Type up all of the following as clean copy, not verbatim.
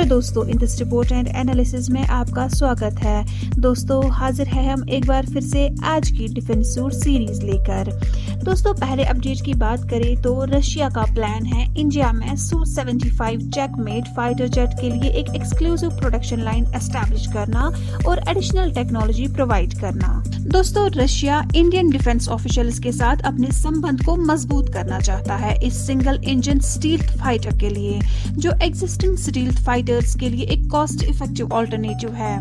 दोस्तों, in this report and analysis में आपका स्वागत है। दोस्तों, हाजिर है हम एक बार फिर से आज की डिफेंस सूट सीरीज लेकर। दोस्तों, पहले अपडेट की बात करें तो रशिया का प्लान है इंडिया में Su-75 चेकमेट फाइटर जेट के लिए एक एक्सक्लूसिव प्रोडक्शन लाइन एस्टैब्लिश करना और एडिशनल टेक्नोलॉजी प्रोवाइड करना। दोस्तों, रशिया इंडियन डिफेंस ऑफिशियल्स के साथ अपने संबंध को मजबूत करना चाहता है इस सिंगल इंजन स्टील्थ फाइटर के लिए, जो एग्जिस्टिंग स्टील्थ फाइटर्स के लिए एक कॉस्ट इफेक्टिव ऑल्टरनेटिव है।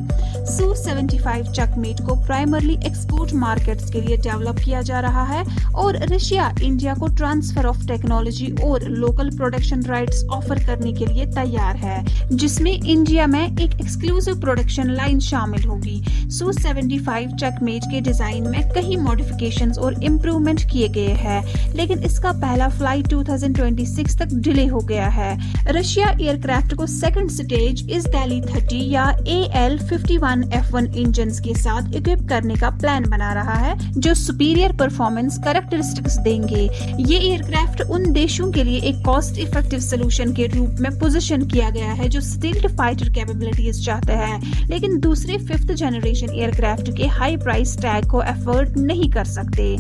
Su-75 चेकमेट को प्राइमरली एक्सपोर्ट मार्केट्स के लिए डेवलप किया जा रहा है और रशिया इंडिया को ट्रांसफर ऑफ टेक्नोलॉजी और लोकल प्रोडक्शन राइट्स ऑफर करने के लिए तैयार है, जिसमें इंडिया में एक एक्सक्लूसिव प्रोडक्शन लाइन शामिल होगी। Su-75 चेकमेट के डिजाइन में कई मॉडिफिकेशंस और इम्प्रूवमेंट किए गए हैं, लेकिन इसका पहला फ्लाइट 2026 तक डिले हो गया है। रशिया एयरक्राफ्ट को सेकंड स्टेज इज़-दिली 30 या AL-51F1 इंजन्स के साथ इक्विप करने का प्लान बना रहा है, जो सुपीरियर परफॉर्मेंस कैरेक्टरिस्टिक्स देंगे। ये एयरक्राफ्ट उन देशों के लिए एक कॉस्ट इफेक्टिव सोल्यूशन के रूप में पोजीशन किया गया है जो स्टील्थ फाइटर कैपेबिलिटीज चाहते हैं, लेकिन दूसरे 5th जनरेशन एयरक्राफ्ट के हाई प्राइस टैग को अफोर्ड नहीं कर सकते।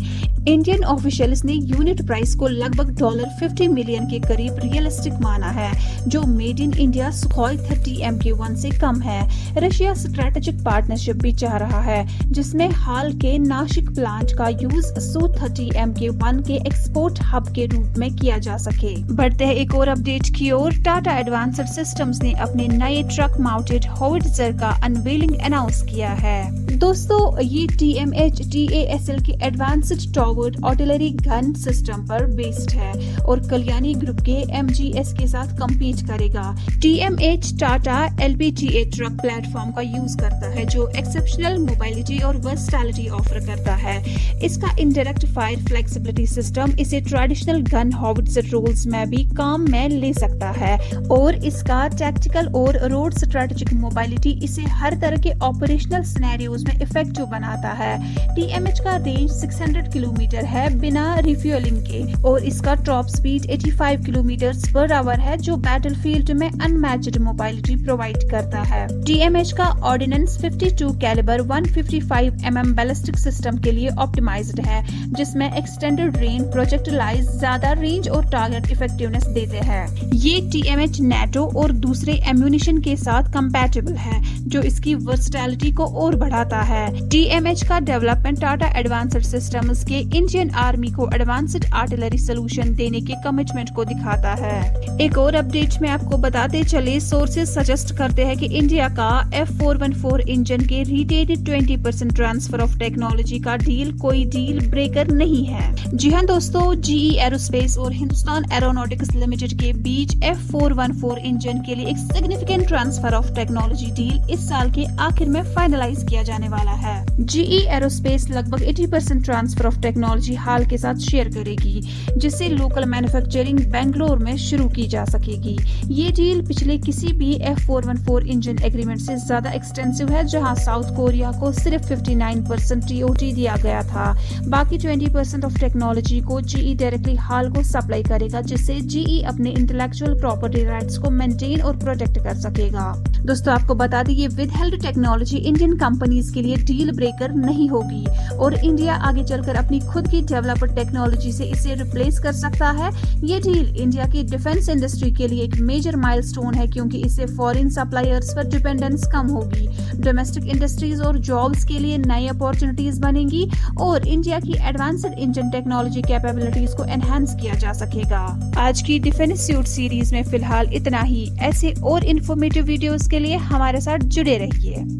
इंडियन ऑफिशियल्स ने यूनिट प्राइस को लगभग $50 मिलियन के करीब रियलिस्टिक माना है, जो made in India Sukhoi 30 MK1 से कम है। रशिया स्ट्रेटेजिक पार्टनरशिप भी चाह रहा है, जिसमें हाल के नासिक प्लांट का यूज Su-30 MK1 के एक्सपोर्ट हब के रूप में किया जा सके। बढ़ते हैं एक और अपडेट की ओर। टाटा एडवांस्ड सिस्टम्स ने अपने नए ट्रक माउंटेड होविट्जर का अनवेलिंग अनाउंस किया है। दोस्तों, ये TMH TASL के एडवांस्ड टॉवर्ड आर्टिलरी गन सिस्टम पर बेस्ड है और कल्याणी ग्रुप के MGS के साथ कम्पीट करेगा। TMH Tata LPTA truck platform का यूज करता है, जो एक्सेप्शनल मोबिलिटी और वर्सटैलिटी ऑफर करता है। इसका इंडायरेक्ट फायर फ्लेक्सिबिलिटी सिस्टम इसे ट्रेडिशनल गन होविट्जर रोल्स में भी काम में ले सकता है और इसका टैक्टिकल और रोड स्ट्रेटेजिक मोबिलिटी इसे हर तरह के ऑपरेशनल सिनेरियोज में इफेक्टिव बनाता है। TMH का रेंज 600 किलोमीटर है बिना रिफ्यूलिंग के और इसका टॉप स्पीड 85 किलोमीटर/आवर है, जो बैटलफील्ड में अनमैच्ड मोबिलिटी प्रोवाइड करता है। TMH का ordnance 52 calibre 155 mm ballistic system के लिए ऑप्टिमाइज्ड है, जिसमें एक्सटेंडेड रेंज प्रोजेक्टिलाइज ज्यादा रेंज और टारगेट इफेक्टिवनेस देते हैं। ये TMH NATO और दूसरे एम्यूनिशन के साथ कंपैटिबल है, जो इसकी वर्सटैलिटी को और बढ़ाता है। TMH का डेवलपमेंट टाटा एडवांस्ड सिस्टम्स के इंडियन आर्मी को एडवांस्ड आर्टिलरी सोल्यूशन देने के कमिटमेंट को दिखाता है। एक और अपडेट में आपको बताते चले, सोर्सेज सजेस्ट करते हैं कि इंडिया का F414 इंजन के रिटेटेड 20% ट्रांसफर ऑफ टेक्नोलॉजी का डील कोई डील ब्रेकर नहीं है। जी हाँ दोस्तों, GE एरोस्पेस और हिंदुस्तान एरोनॉटिक्स लिमिटेड के बीच F414 इंजन के लिए एक significant transfer of technology deal इस साल के आखिर में फाइनलाइज किया जाने वाला है। GE एरोस्पेस लगभग 80% ट्रांसफर ऑफ टेक्नोलॉजी हाल के साथ शेयर करेगी, जिससे लोकल मैन्युफैक्चरिंग बेंगलोर में शुरू की जा सकेगी। ये डील पिछले किसी भी F414 इंजन एग्रीमेंट से ज्यादा एक्सटेंसिव है, जहां साउथ कोरिया को सिर्फ 59% TOT दिया गया था। बाकी 20% ऑफ टेक्नोलॉजी को GE डायरेक्टली हाल को सप्लाई करेगा, जिससे GE अपने इंटेलेक्चुअल प्रॉपर्टी राइट्स को मेंटेन और प्रोटेक्ट कर सकेगा। दोस्तों, आपको बता दें, ये विदहेल्ड टेक्नोलॉजी इंडियन कंपनीज के लिए डील ब्रेकर नहीं होगी और इंडिया आगे चलकर अपनी खुद की डेवलप्ड टेक्नोलॉजी से इसे रिप्लेस कर सकता है। ये डील इंडिया की डिफेंस इंडस्ट्री के लिए एक मेजर माइलस्टोन है, क्योंकि इससे फॉरेन सप्लायर्स पर डिपेंडेंस कम होगी, डोमेस्टिक इंडस्ट्रीज और जॉब्स के लिए नई अपॉर्चुनिटीज बनेंगी और इंडिया की एडवांस्ड इंजन टेक्नोलॉजी कैपेबिलिटीज को एनहांस किया जा सकेगा। आज की डिफेंस सूट सीरीज में फिलहाल इतना ही। ऐसे और इन्फॉर्मेटिव वीडियोस के लिए हमारे साथ जुड़े रहिए।